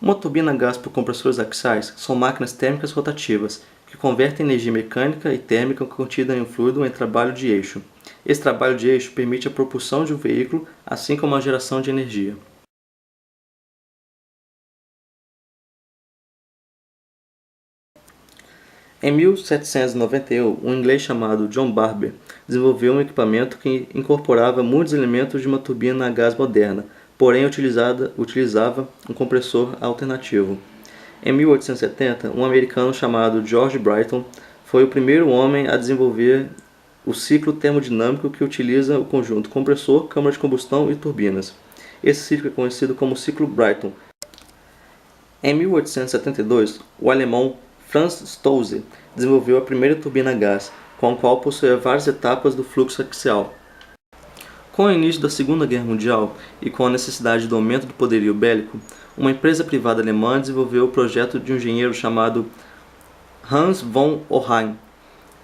Uma turbina a gás por compressores axiais são máquinas térmicas rotativas, que convertem energia mecânica e térmica contida em um fluido em trabalho de eixo. Esse trabalho de eixo permite a propulsão de um veículo, assim como a geração de energia. Em 1791, um inglês chamado John Barber desenvolveu um equipamento que incorporava muitos elementos de uma turbina a gás moderna, porém utilizava um compressor alternativo. Em 1870, um americano chamado George Brayton foi o primeiro homem a desenvolver o ciclo termodinâmico que utiliza o conjunto compressor, câmara de combustão e turbinas. Esse ciclo é conhecido como ciclo Brayton. Em 1872, o alemão Franz Stolze desenvolveu a primeira turbina a gás, com a qual possuía várias etapas do fluxo axial. Com o início da Segunda Guerra Mundial e com a necessidade do aumento do poderio bélico, uma empresa privada alemã desenvolveu o projeto de um engenheiro chamado Hans von Ohain,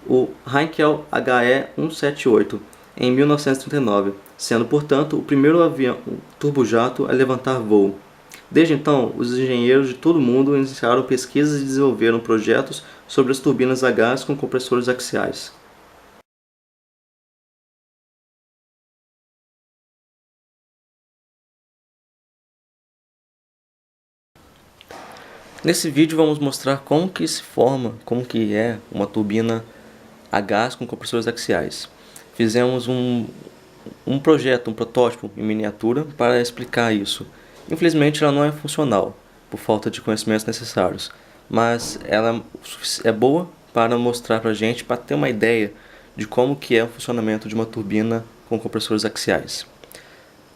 o Heinkel HE-178, em 1939, sendo, portanto, o primeiro avião turbojato a levantar voo. Desde então, os engenheiros de todo o mundo iniciaram pesquisas e desenvolveram projetos sobre as turbinas a gás com compressores axiais. Nesse vídeo vamos mostrar como que é uma turbina a gás com compressores axiais. Fizemos um protótipo em miniatura para explicar isso. Infelizmente ela não é funcional, por falta de conhecimentos necessários, mas ela é boa para mostrar para a gente, para ter uma ideia de como que é o funcionamento de uma turbina com compressores axiais.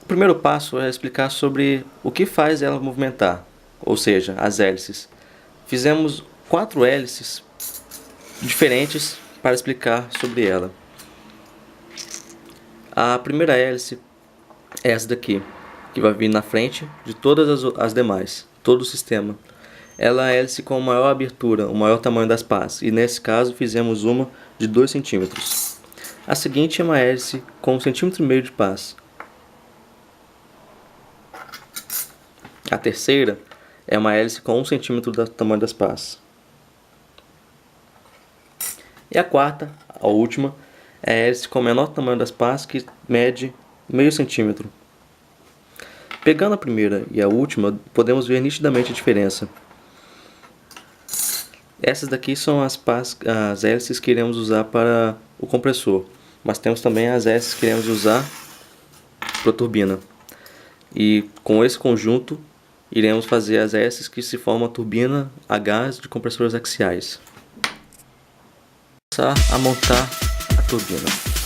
O primeiro passo é explicar sobre o que faz ela movimentar, ou seja, as hélices. Fizemos 4 hélices diferentes para explicar sobre ela. A primeira hélice é essa daqui, que vai vir na frente de todas as demais, todo o sistema. Ela é a hélice com maior abertura, o maior tamanho das pás, e nesse caso fizemos uma de 2 cm. A seguinte é uma hélice com 1,5 cm de pás. A terceira é uma hélice com 1 cm do tamanho das pás. E a quarta, a última, é a hélice com o menor tamanho das pás, que mede 0,5 cm. Pegando a primeira e a última, podemos ver nitidamente a diferença. Essas daqui são as hélices que iremos usar para o compressor, mas temos também as hélices que iremos usar para a turbina. E com esse conjunto, iremos fazer as hélices que se formam a turbina a gás de compressores axiais. Vamos começar a montar a turbina.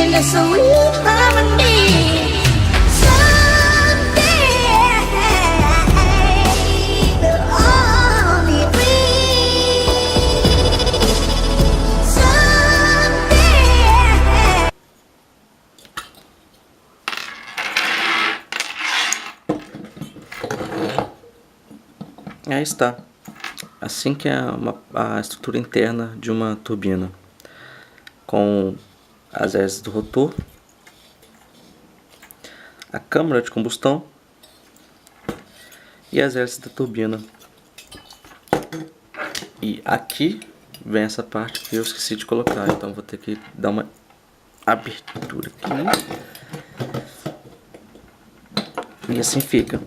in a sweet harmony. Someday we'll all be free. Someday. Aí está. Assim que é a estrutura interna de uma turbina, com as hélices do rotor, a câmara de combustão e as hélices da turbina. E aqui vem essa parte que eu esqueci de colocar, então vou ter que dar uma abertura aqui. E assim fica.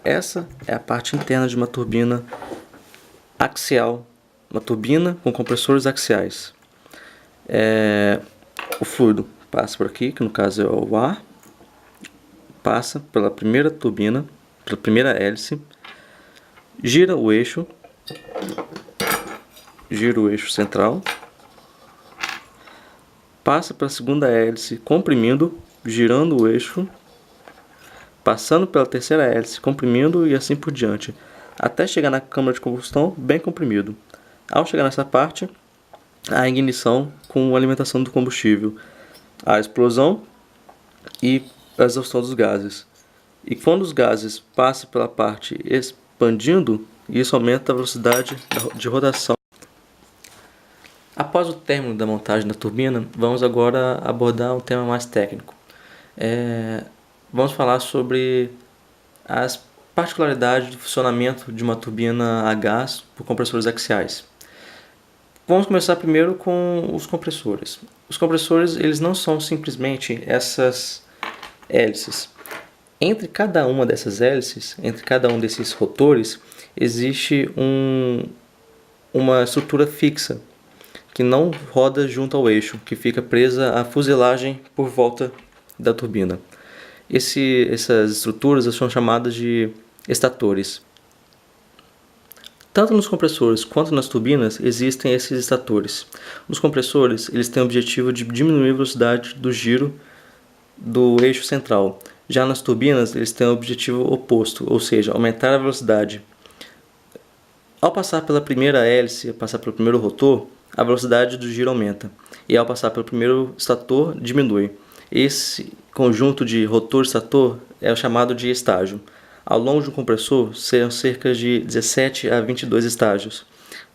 Essa é a parte interna de uma turbina axial, uma turbina com compressores axiais. O fluido passa por aqui, que no caso é o ar, passa pela primeira turbina, pela primeira hélice, gira o eixo central, passa pela segunda hélice comprimindo, girando o eixo, passando pela terceira hélice, comprimindo e assim por diante, até chegar na câmara de combustão bem comprimido. Ao chegar nessa parte, a ignição com a alimentação do combustível, a explosão e a exaustão dos gases. E quando os gases passam pela parte expandindo, isso aumenta a velocidade de rotação. Após o término da montagem da turbina, vamos agora abordar um tema mais técnico. Vamos falar sobre as particularidades do funcionamento de uma turbina a gás por compressores axiais. Vamos começar primeiro com os compressores. Os compressores, eles não são simplesmente essas hélices. Entre cada uma dessas hélices, entre cada um desses rotores, existe uma estrutura fixa que não roda junto ao eixo, que fica presa à fuselagem por volta da turbina. Essas estruturas são chamadas de estatores. Tanto nos compressores quanto nas turbinas existem esses estatores. Nos compressores, eles têm o objetivo de diminuir a velocidade do giro do eixo central. Já nas turbinas, eles têm o objetivo oposto, ou seja, aumentar a velocidade. Ao passar pela primeira hélice, passar pelo primeiro rotor, a velocidade do giro aumenta. E ao passar pelo primeiro estator, diminui. Esse conjunto de rotor e estator é o chamado de estágio. Ao longo de um compressor, serão cerca de 17 a 22 estágios,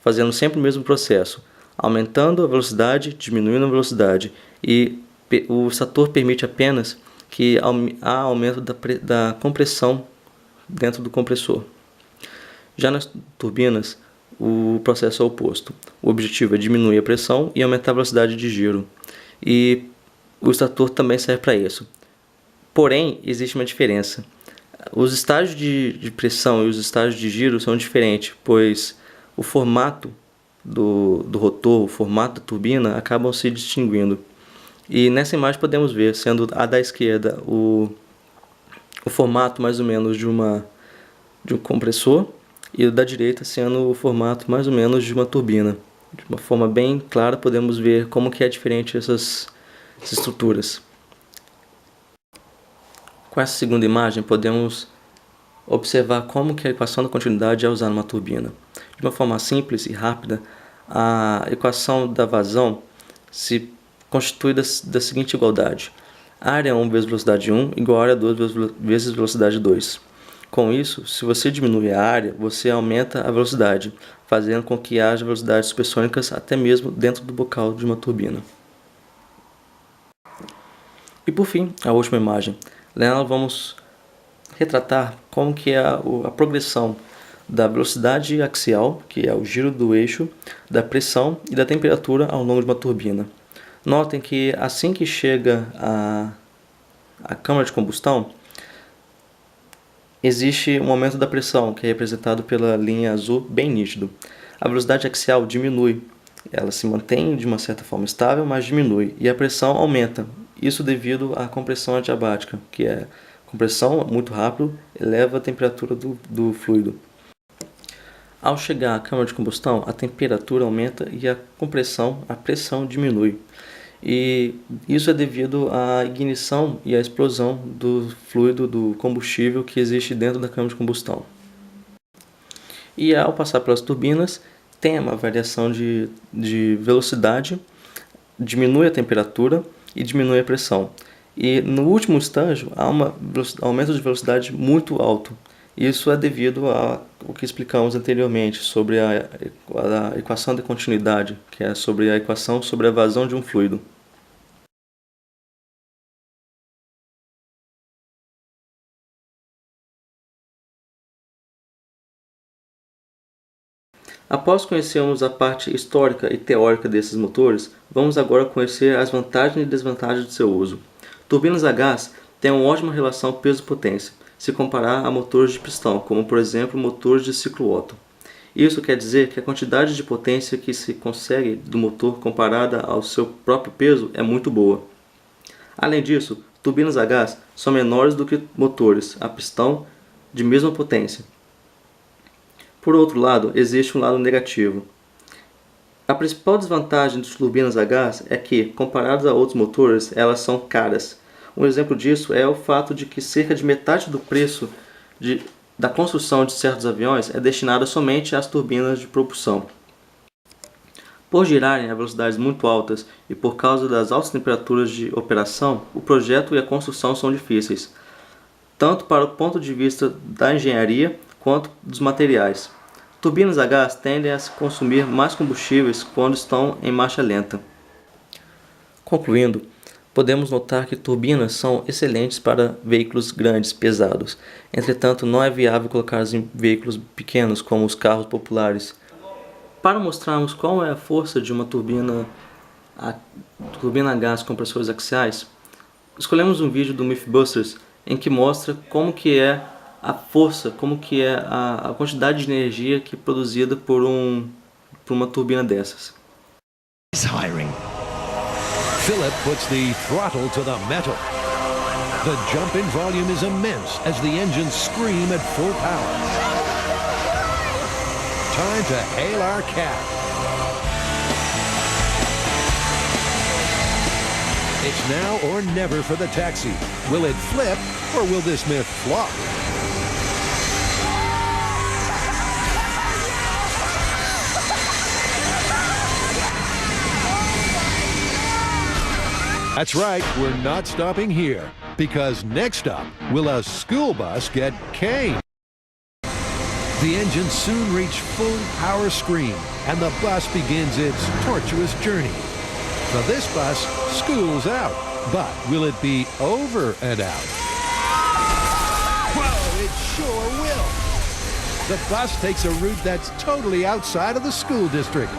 fazendo sempre o mesmo processo, aumentando a velocidade, diminuindo a velocidade, e o estator permite apenas que há aumento da compressão dentro do compressor. Já nas turbinas, o processo é o oposto. O objetivo é diminuir a pressão e aumentar a velocidade de giro. E o estator também serve para isso. Porém, existe uma diferença. Os estágios de pressão e os estágios de giro são diferentes, pois o formato do rotor, o formato da turbina acabam se distinguindo. E nessa imagem podemos ver, sendo a da esquerda o formato mais ou menos de um compressor, e o da direita sendo o formato mais ou menos de uma turbina. De uma forma bem clara podemos ver como que é diferente essas estruturas. Com essa segunda imagem podemos observar como que a equação da continuidade é usada numa turbina. De uma forma simples e rápida, a equação da vazão se constitui da seguinte igualdade: área 1 vezes velocidade 1 igual a área 2 vezes velocidade 2. Com isso, se você diminui a área, você aumenta a velocidade, fazendo com que haja velocidades supersônicas até mesmo dentro do bocal de uma turbina. E por fim, a última imagem. Nela vamos retratar como que é a progressão da velocidade axial, que é o giro do eixo, da pressão e da temperatura ao longo de uma turbina. Notem que assim que chega a câmara de combustão, existe um aumento da pressão, que é representado pela linha azul bem nítido. A velocidade axial diminui, ela se mantém de uma certa forma estável, mas diminui, e a pressão aumenta. Isso devido à compressão adiabática, que é compressão muito rápido, eleva a temperatura do fluido. Ao chegar à câmara de combustão, a temperatura aumenta e a pressão diminui. e isso é devido à ignição e à explosão do fluido do combustível que existe dentro da câmara de combustão. E ao passar pelas turbinas, tem uma variação de velocidade, diminui a temperatura e diminui a pressão. E no último estágio há um aumento de velocidade muito alto. Isso é devido ao que explicamos anteriormente sobre a equação de continuidade, que é sobre a equação sobre a vazão de um fluido. Após conhecermos a parte histórica e teórica desses motores, vamos agora conhecer as vantagens e desvantagens de seu uso. Turbinas a gás têm uma ótima relação peso-potência, se comparar a motores de pistão, como por exemplo motores de ciclo Otto. Isso quer dizer que a quantidade de potência que se consegue do motor comparada ao seu próprio peso é muito boa. Além disso, turbinas a gás são menores do que motores a pistão de mesma potência. Por outro lado, existe um lado negativo. A principal desvantagem das turbinas a gás é que, comparadas a outros motores, elas são caras. Um exemplo disso é o fato de que cerca de metade do preço da construção de certos aviões é destinada somente às turbinas de propulsão. Por girarem a velocidades muito altas e por causa das altas temperaturas de operação, o projeto e a construção são difíceis, tanto para o ponto de vista da engenharia quanto dos materiais. Turbinas a gás tendem a consumir mais combustíveis quando estão em marcha lenta. Concluindo, podemos notar que turbinas são excelentes para veículos grandes, pesados. Entretanto, não é viável colocá-las em veículos pequenos, como os carros populares. Para mostrarmos qual é a força de uma turbina a gás com compressores axiais, escolhemos um vídeo do Mythbusters em que mostra como que é a força, como que é a quantidade de energia que é produzida por uma turbina dessas. Hiring. Philip puts the throttle to the metal. The jump in volume is immense as the engines scream at full power. Time to hail our cab. It's now or never for the taxi. Will it flip or will this myth flop? That's right, we're not stopping here, because next up, will a school bus get caned? The engines soon reach full power scream, and the bus begins its tortuous journey. For this bus, school's out, but will it be over and out? Whoa, it sure will! The bus takes a route that's totally outside of the school district.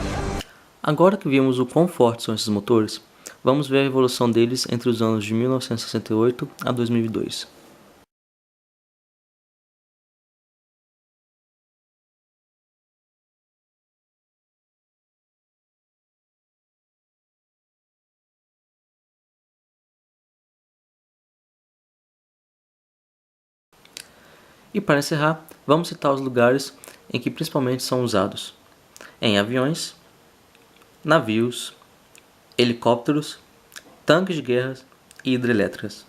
Agora que vimos o quão fortes são esses motores, vamos ver a evolução deles entre os anos de 1968 a 2002. E para encerrar, vamos citar os lugares em que principalmente são usados: em aviões, navios, helicópteros, tanques de guerra e hidrelétricas.